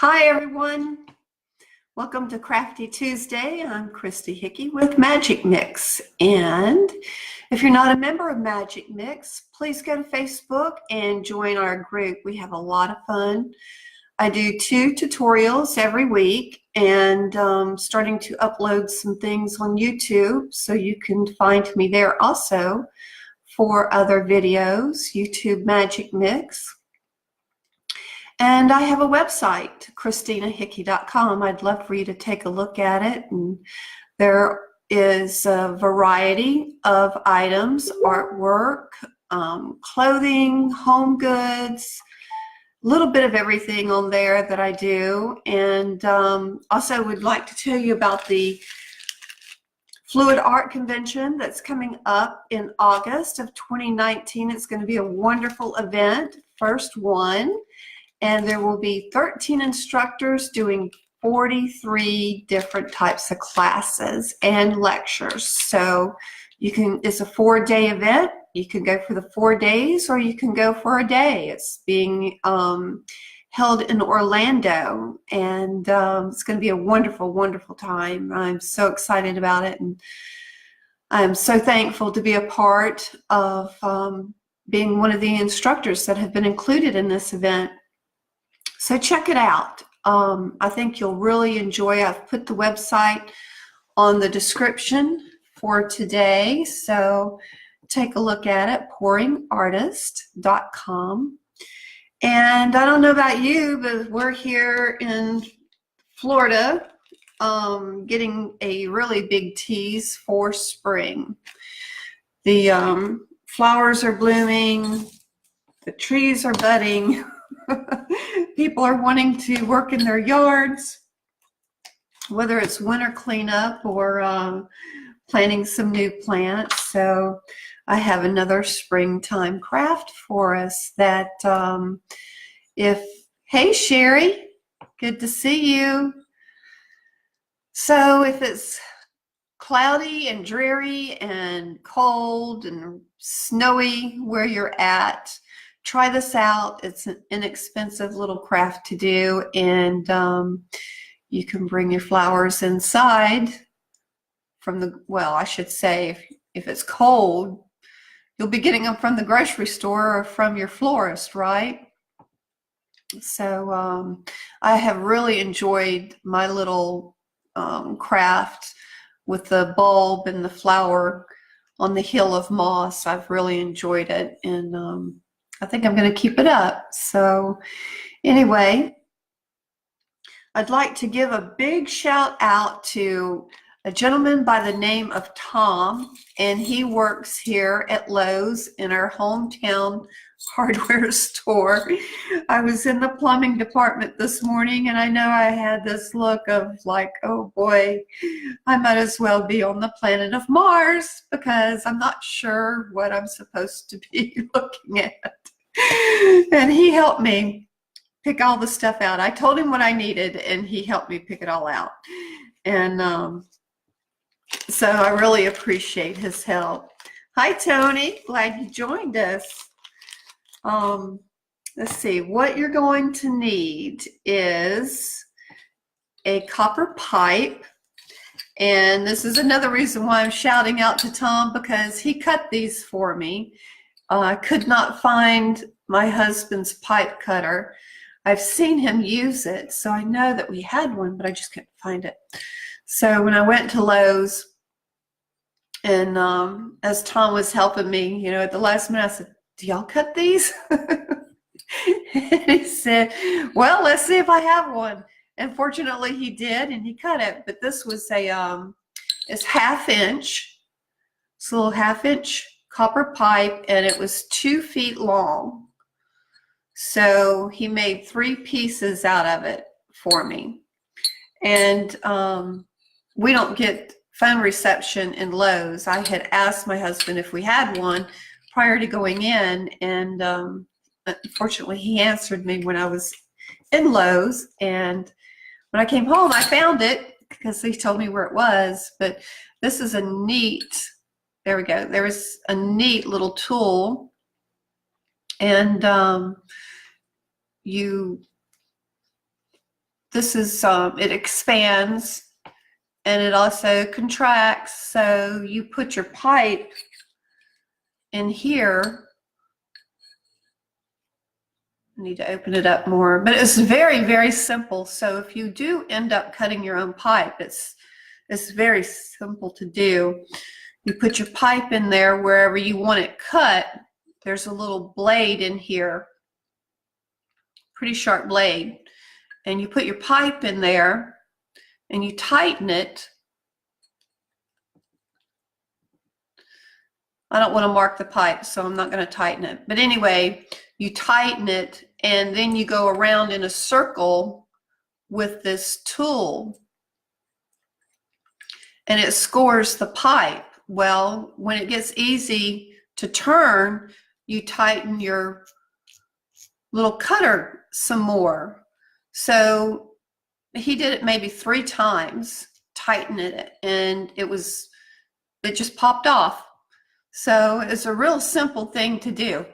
Hi everyone, welcome to Crafty Tuesday. I'm Christy Hickey with MajicMixx, and if you're not a member of MajicMixx, please go to Facebook and join our group. We have a lot of fun. I do 2 tutorials every week, and starting to upload some things on YouTube, so you can find me there also for other videos, YouTube MajicMixx. And I have a website, ChristinaHickey.com. I'd love for you to take a look at it. And there is a variety of items, artwork, clothing, home goods, a little bit of everything on there that I do. And also would like to tell you about the Fluid Art Convention that's coming up in August of 2019. It's going to be a wonderful event, first one. And there will be 13 instructors doing 43 different types of classes and lectures. So it's a 4-day event. You can go for the 4 days or you can go for a day. It's being held in Orlando, and it's going to be a wonderful, wonderful time. I'm so excited about it, and I'm so thankful to be a part of being one of the instructors that have been included in this event. So check it out. I think you'll really enjoy. I've put the website on the description for today, so take a look at it, pouringartist.com. And I don't know about you, but we're here in Florida getting a really big tease for spring. The flowers are blooming, the trees are budding. People are wanting to work in their yards, whether it's winter cleanup or planting some new plants. So I have another springtime craft for us that hey Sherry, good to see you. So if it's cloudy and dreary and cold and snowy where you're at, try this out. It's an inexpensive little craft to do, and you can bring your flowers inside from the, well, I should say, if it's cold, you'll be getting them from the grocery store or from your florist, right? So I have really enjoyed my little craft with the bulb and the flower on the hill of moss. I've really enjoyed it, and I think I'm going to keep it up. So anyway, I'd like to give a big shout out to a gentleman by the name of Tom, and he works here at Lowe's in our hometown hardware store. I was in the plumbing department this morning, and I know I had this look of like, oh boy, I might as well be on the planet of Mars, because I'm not sure what I'm supposed to be looking at. And he helped me pick all the stuff out. I told him what I needed, and he helped me pick it all out. And so I really appreciate his help. Hi, Tony. Glad you joined us. Let's see. What you're going to need is a copper pipe. And this is another reason why I'm shouting out to Tom, because he cut these for me. I could not find my husband's pipe cutter. I've seen him use it, so I know that we had one, but I just couldn't find it. So when I went to Lowe's, and as Tom was helping me, you know, at the last minute, I said, do y'all cut these? And he said, well, let's see if I have one. And fortunately he did, and he cut it. But this was it's 1/2 inch. It's a little 1/2 inch copper pipe, and it was 2 feet long. So he made 3 pieces out of it for me. And we don't get phone reception in Lowe's. I had asked my husband if we had one prior to going in, and unfortunately he answered me when I was in Lowe's, and when I came home I found it because he told me where it was. But this is a neat, there we go, there's a neat little tool, and you this is, it expands and it also contracts. So you put your pipe in here. I need to open it up more, but it's very, very simple. So if you do end up cutting your own pipe, it's very simple to do. You put your pipe in there wherever you want it cut. There's a little blade in here, pretty sharp blade. And you put your pipe in there and you tighten it. I don't want to mark the pipe, so I'm not going to tighten it. But anyway, you tighten it and then you go around in a circle with this tool and it scores the pipe. Well, when it gets easy to turn, you tighten your little cutter some more. So he did it maybe 3 times, tightening it, and it just popped off. So it's a real simple thing to do.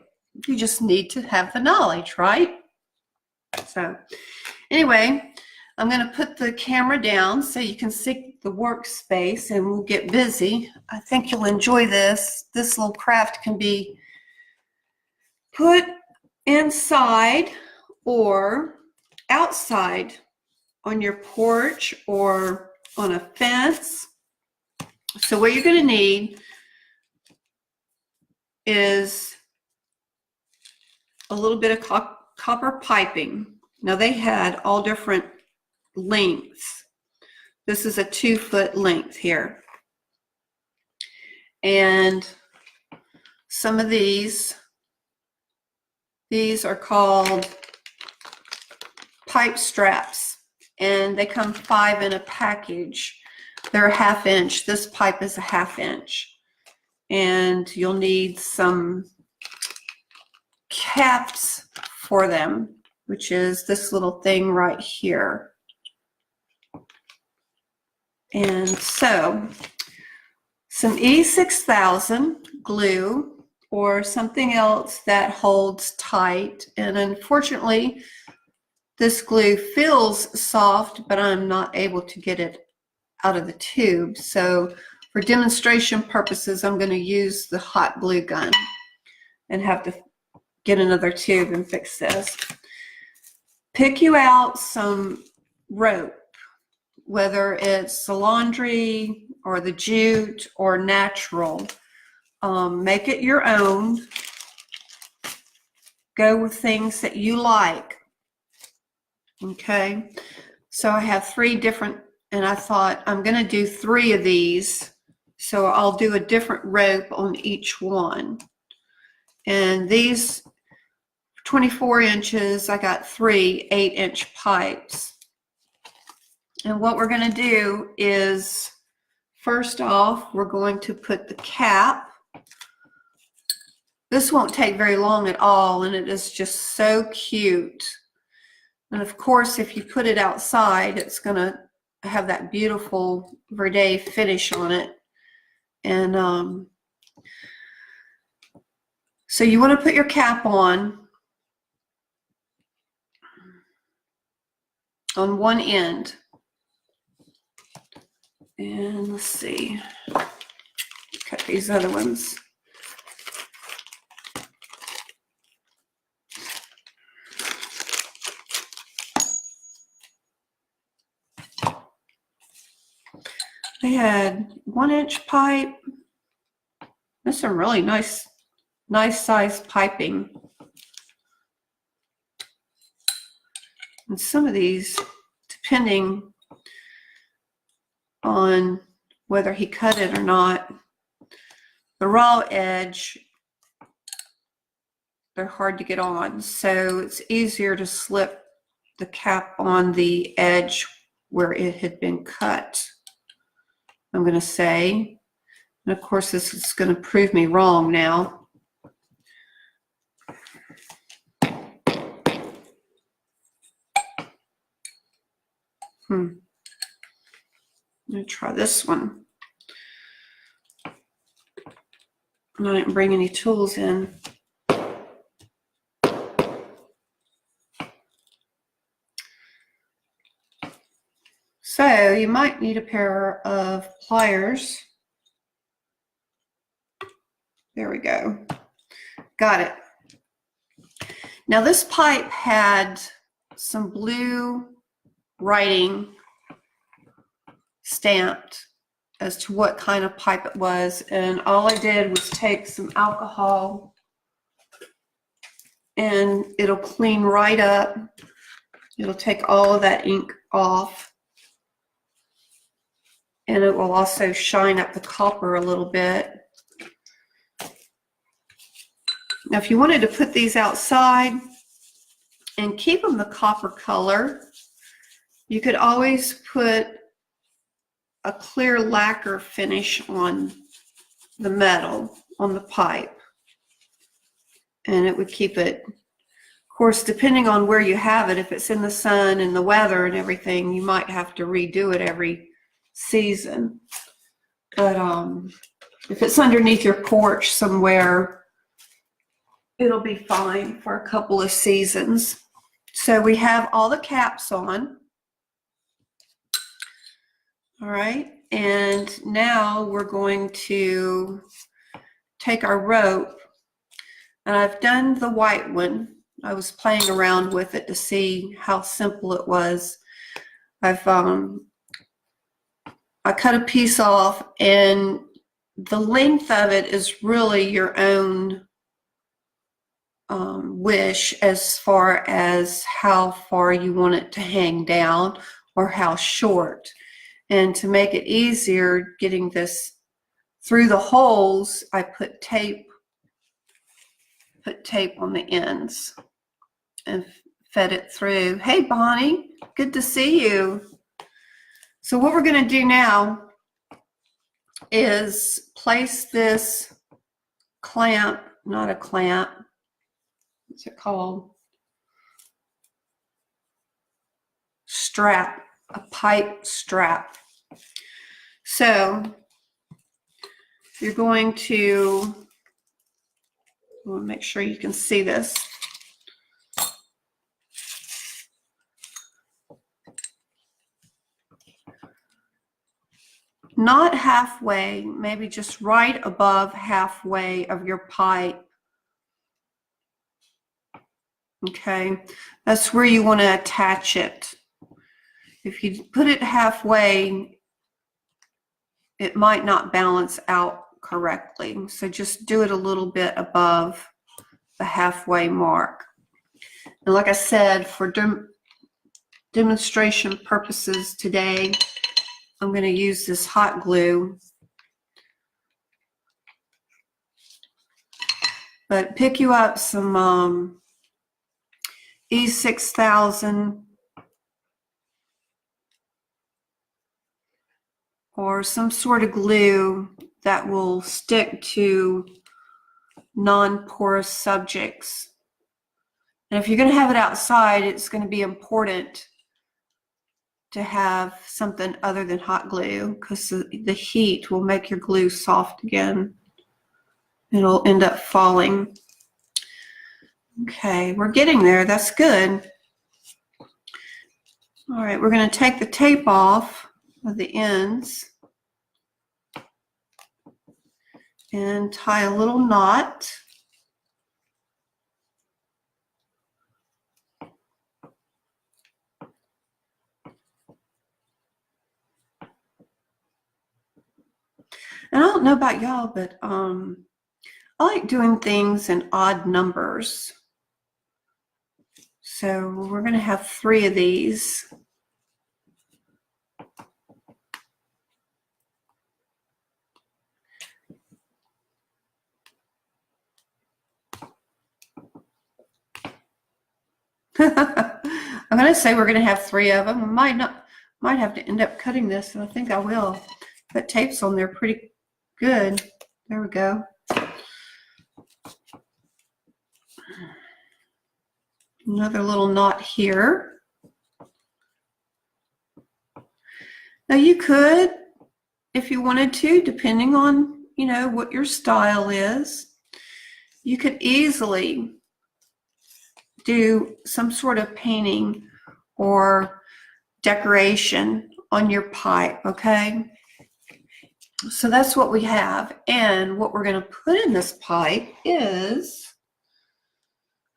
You just need to have the knowledge, right? So anyway, I'm going to put the camera down so you can see the workspace and we'll get busy. I think you'll enjoy this. This little craft can be put inside or outside on your porch or on a fence. So what you're going to need is a little bit of copper piping. Now they had all different lengths. This is a 2-foot length here. And some of these are called pipe straps, and they come 5 in a package. They're a 1/2 inch. This pipe is a 1/2 inch. And you'll need some caps for them, which is this little thing right here. And so some E6000 glue or something else that holds tight. And unfortunately, this glue feels soft, but I'm not able to get it out of the tube. So for demonstration purposes, I'm going to use the hot glue gun and have to get another tube and fix this. Pick you out some rope, whether it's the laundry or the jute or natural. Make it your own. Go with things that you like. Okay, so I have 3 different, and I thought I'm going to do 3 of these. So I'll do a different rope on each one. And these 24 inches, I got 3 8-inch pipes. And what we're going to do is, first off, we're going to put the cap. This won't take very long at all, and it is just so cute. And of course, if you put it outside, it's going to have that beautiful verde finish on it. And so you want to put your cap on one end. And let's see, cut these other ones. They had 1-inch pipe. That's some really nice size piping. And some of these, depending on whether he cut it or not, the raw edge, they're hard to get on. So it's easier to slip the cap on the edge where it had been cut, I'm going to say. And of course, this is going to prove me wrong now. I'm going to try this one. And I didn't bring any tools in. So you might need a pair of pliers. There we go. Got it. Now this pipe had some blue writing stamped as to what kind of pipe it was, and all I did was take some alcohol and it'll clean right up. It'll take all of that ink off, and it will also shine up the copper a little bit. Now if you wanted to put these outside and keep them the copper color, you could always put a clear lacquer finish on the metal, on the pipe, and it would keep it. Of course, depending on where you have it, if it's in the sun and the weather and everything, you might have to redo it every season. But if it's underneath your porch somewhere, it'll be fine for a couple of seasons. So we have all the caps on. All right, and now we're going to take our rope, and I've done the white one. I was playing around with it to see how simple it was. I cut a piece off, and the length of it is really your own wish as far as how far you want it to hang down or how short. And to make it easier getting this through the holes, I put tape on the ends and fed it through. Hey Bonnie, good to see you. So what we're going to do now is place this clamp, not a clamp, what's it called? Strap, a pipe strap. So you're going to, I want to make sure you can see this. Not halfway, maybe just right above halfway of your pipe. Okay, that's where you want to attach it. If you put it halfway, it might not balance out correctly. So just do it a little bit above the halfway mark. And like I said, for demonstration purposes today, I'm going to use this hot glue. But pick you up some E6000 or some sort of glue that will stick to non-porous subjects. And if you're going to have it outside, it's going to be important to have something other than hot glue, because the heat will make your glue soft again. It'll end up falling. Okay, we're getting there. That's good. All right, we're going to take the tape off of the ends and tie a little knot. And I don't know about y'all, but I like doing things in odd numbers. So we're going to have 3 of these. I'm going to say we're going to have 3 of them. I might have to end up cutting this, and I think I will. Put tapes on there pretty good. There we go. Another little knot here. Now you could, if you wanted to, depending on, you know, what your style is, you could easily do some sort of painting or decoration on your pipe, okay? So that's what we have. And what we're going to put in this pipe is,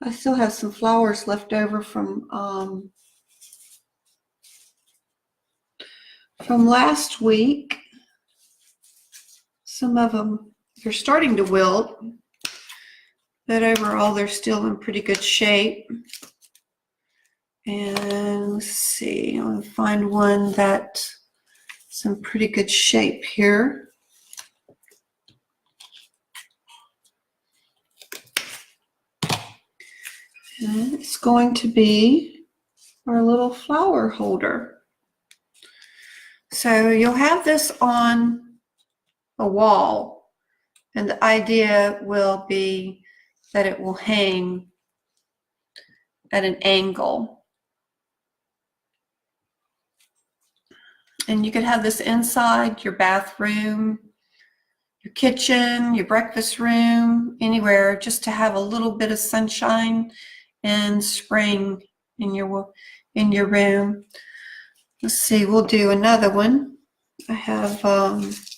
I still have some flowers left over from last week. Some of them, they're starting to wilt, but overall they're still in pretty good shape. And let's see, I'll find one that's in pretty good shape here. And it's going to be our little flower holder. So you'll have this on a wall, and the idea will be that it will hang at an angle. And you could have this inside your bathroom, your kitchen, your breakfast room, anywhere, just to have a little bit of sunshine and spring in your room. Let's see, we'll do another one. I have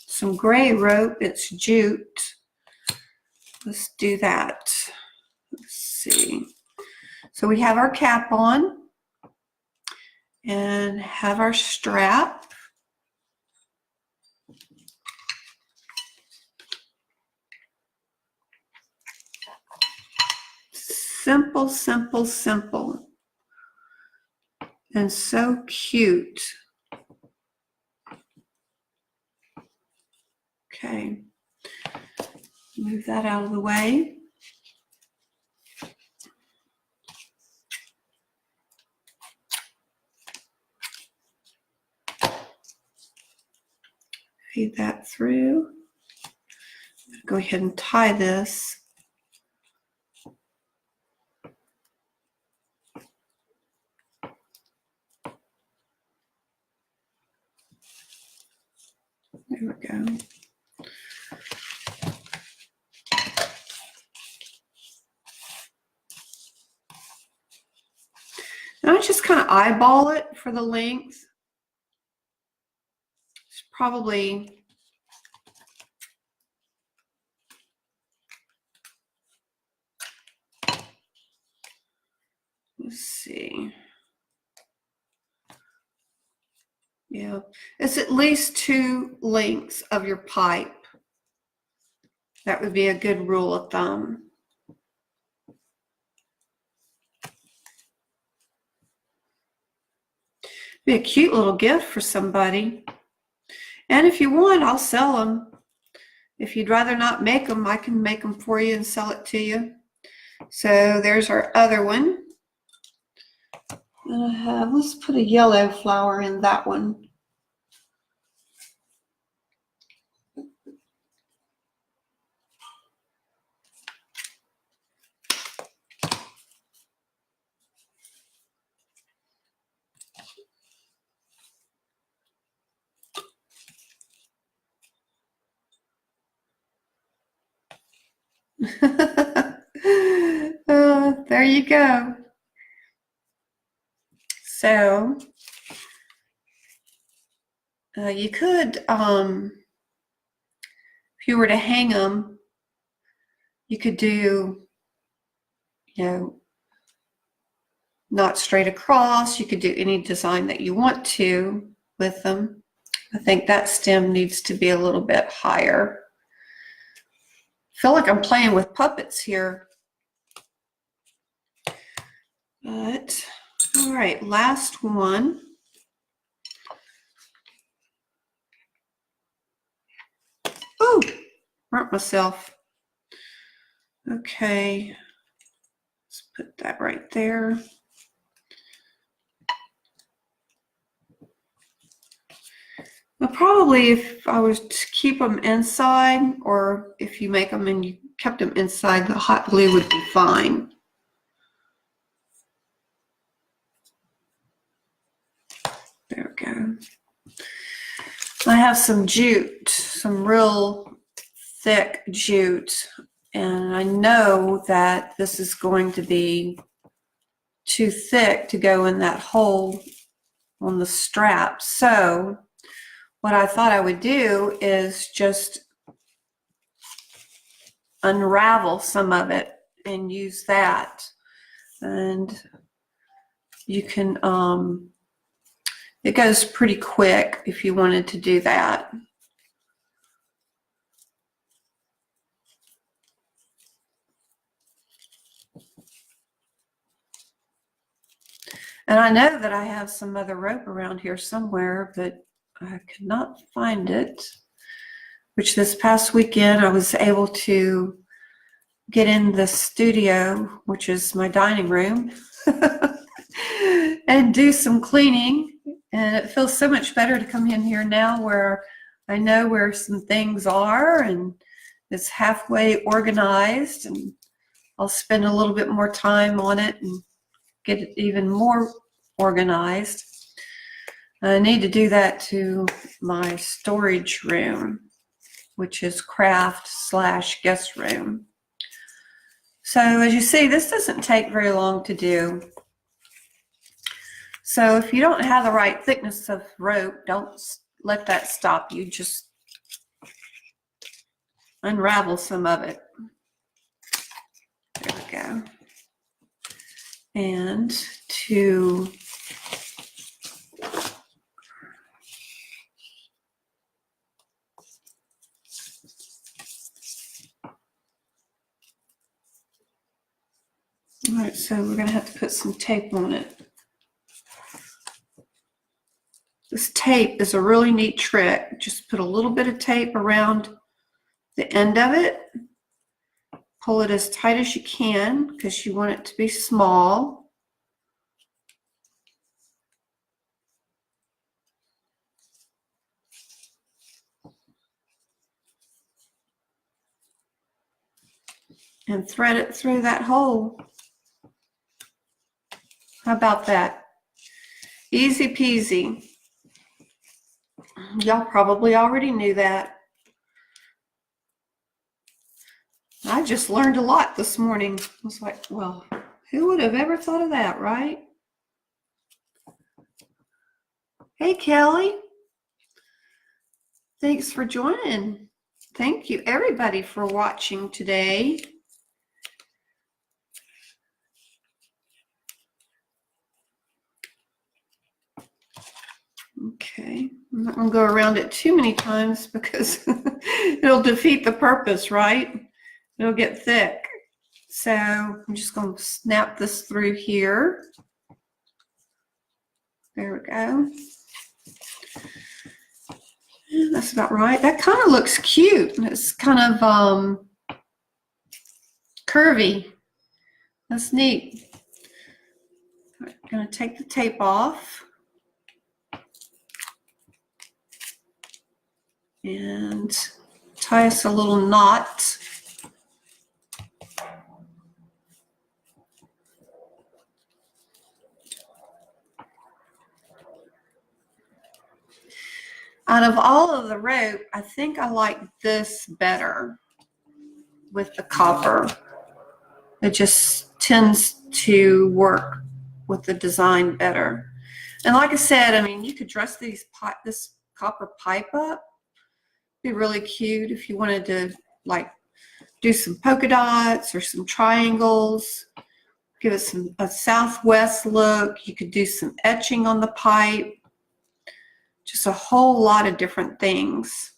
some gray rope. It's jute. Let's do that. Let's see. So we have our cap on and have our strap. Simple, simple, simple. And so cute. Okay. Move that out of the way. Feed that through. Go ahead and tie this. There we go. And I just kind of eyeball it for the length. It's probably let's see. Yeah, it's at least 2 lengths of your pipe. That would be a good rule of thumb. Be a cute little gift for somebody. And if you want, I'll sell them. If you'd rather not make them, I can make them for you and sell it to you. So there's our other one. And I have, let's put a yellow flower in that one. There you go. So you could, if you were to hang them, you could do, you know, not straight across. You could do any design that you want to with them. I think that stem needs to be a little bit higher. I feel like I'm playing with puppets here. But, all right, last one. Ooh, burnt myself. Okay, let's put that right there. Well, probably if I was to keep them inside, or if you make them and you kept them inside, the hot glue would be fine. There we go. I have some jute, some real thick jute, and I know that this is going to be too thick to go in that hole on the strap. So what I thought I would do is just unravel some of it and use that. And you can, it goes pretty quick if you wanted to do that. And I know that I have some other rope around here somewhere, but I could not find it, which this past weekend I was able to get in the studio, which is my dining room, and do some cleaning. And it feels so much better to come in here now where I know where some things are and it's halfway organized, and I'll spend a little bit more time on it and get it even more organized. I need to do that to my storage room, which is craft/guest room. So as you see, this doesn't take very long to do. So if you don't have the right thickness of rope, don't let that stop you. Just unravel some of it. There we go. And to all right, so we're going to have to put some tape on it. This tape is a really neat trick. Just put a little bit of tape around the end of it. Pull it as tight as you can because you want it to be small. And thread it through that hole. How about that? Easy peasy. Y'all probably already knew that. I just learned a lot this morning. I was like, well, who would have ever thought of that, right? Hey, Kelly. Thanks for joining. Thank you, everybody, for watching today. Okay, I'm not going to go around it too many times because it'll defeat the purpose, right? It'll get thick. So I'm just going to snap this through here. There we go. And that's about right. That kind of looks cute. It's kind of curvy. That's neat. I'm going to take the tape off. And tie us a little knot. Out of all of the rope, I think I like this better with the copper. It just tends to work with the design better. And like I said, I mean, you could dress this copper pipe up. Be really cute if you wanted to like do some polka dots or some triangles, give it a southwest look. You could do some etching on the pipe, just a whole lot of different things.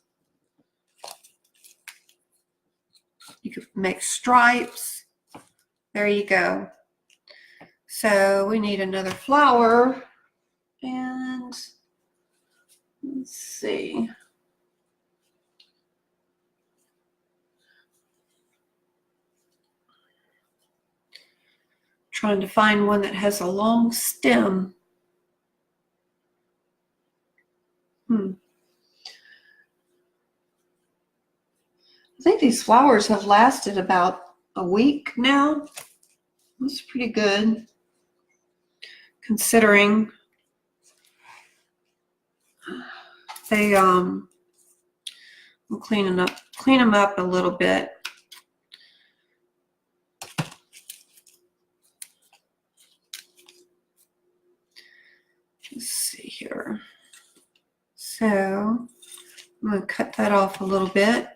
You could make stripes. There you go. So we need another flower, and let's see. Trying to find one that has a long stem. I think these flowers have lasted about a week now. That's pretty good, considering they I'm clean them up a little bit. Let's see here. So I'm going to cut that off a little bit.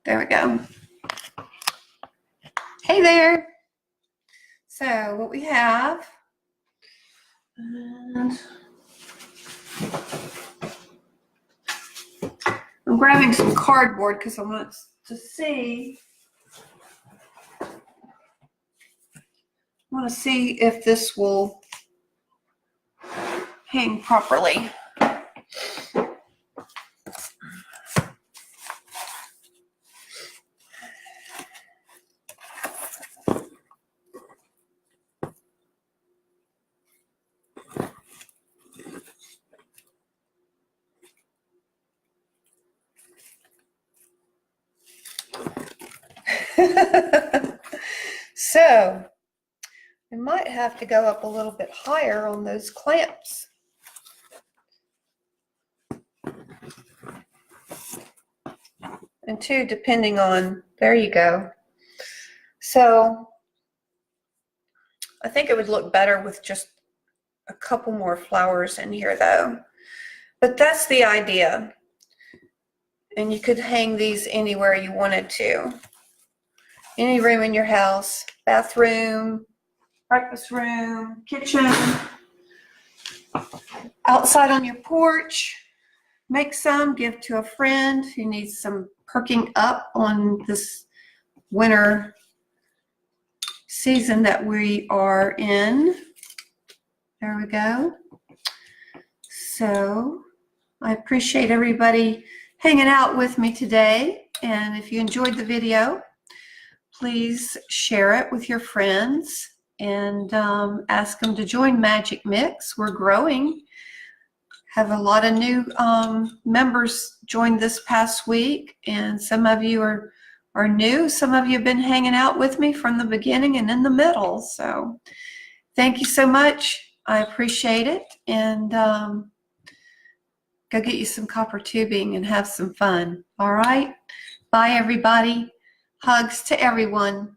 There we go. Hey there. So what we have, and I'm grabbing some cardboard because I want to see. I want to see if this will hang properly. So we might have to go up a little bit higher on those clamps. And two, depending on, there you go. So I think it would look better with just a couple more flowers in here though. But that's the idea. And you could hang these anywhere you wanted to. Any room in your house, bathroom, breakfast room, kitchen, outside on your porch. Make some, give to a friend who needs some perking up on this winter season that we are in. There we go. So I appreciate everybody hanging out with me today. And if you enjoyed the video, please share it with your friends and ask them to join MajicMixx. We're growing. Have a lot of new members joined this past week, and some of you are new. Some of you have been hanging out with me from the beginning and in the middle. So thank you so much. I appreciate it. And go get you some copper tubing and have some fun. All right. Bye, everybody. Hugs to everyone.